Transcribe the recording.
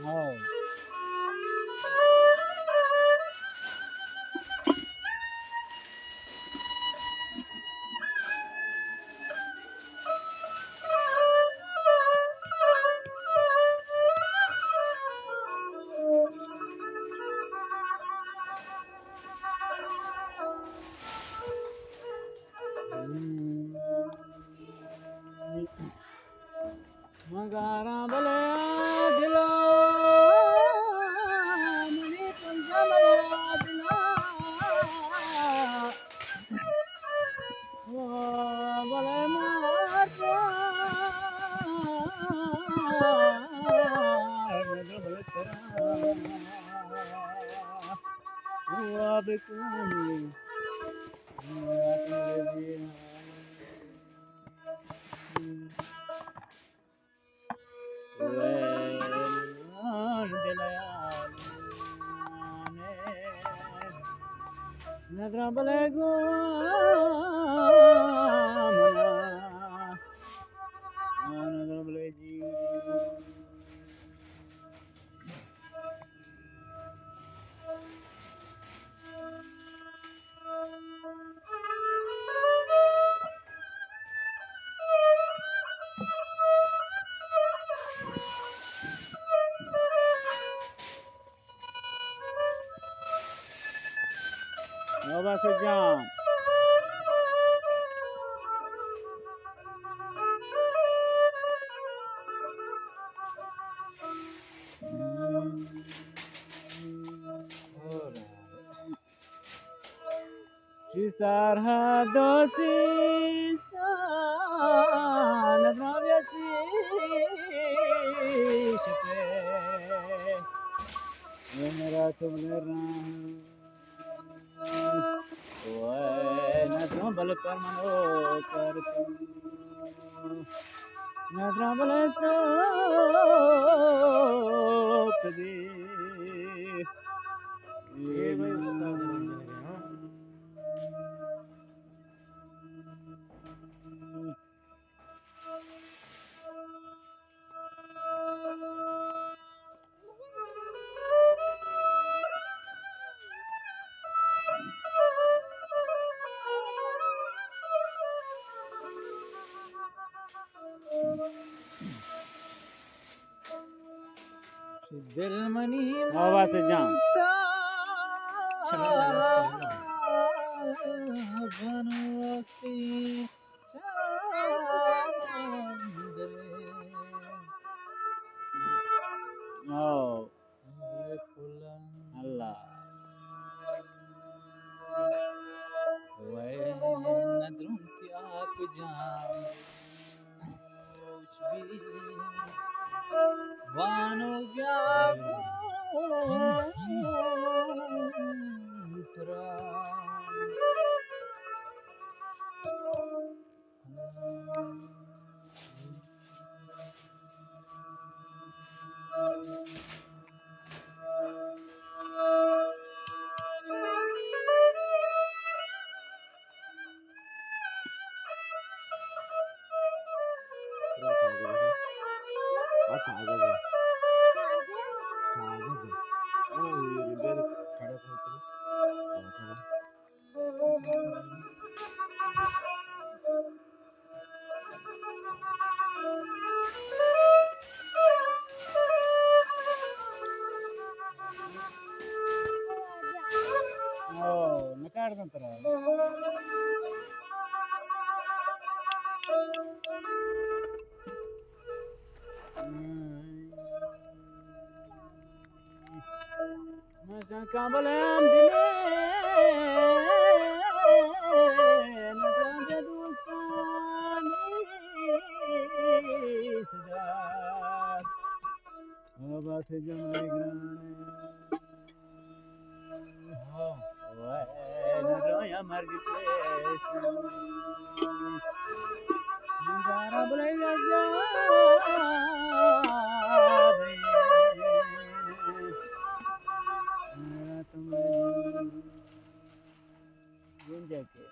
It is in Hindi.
हाँ मगारा बलया दिला मनी पंजा बलया दिला बले मारता बले तेरा अब कौन नजरा बले गो मना नजरा बले जी Nova se jam Shisarha dosi san navyasi shpe mera tumne ram नजरों बल पर मनो कर नजरों बल सौंप दे ये भाई दिल मनी हवा से जाम अल्लाह नजरों की आँख जाम वानो व्याकुल Kambalam dile nadra dostani sada hava se jamle grane ho nadra ya marg pesi nara bulaya ja Gunja ke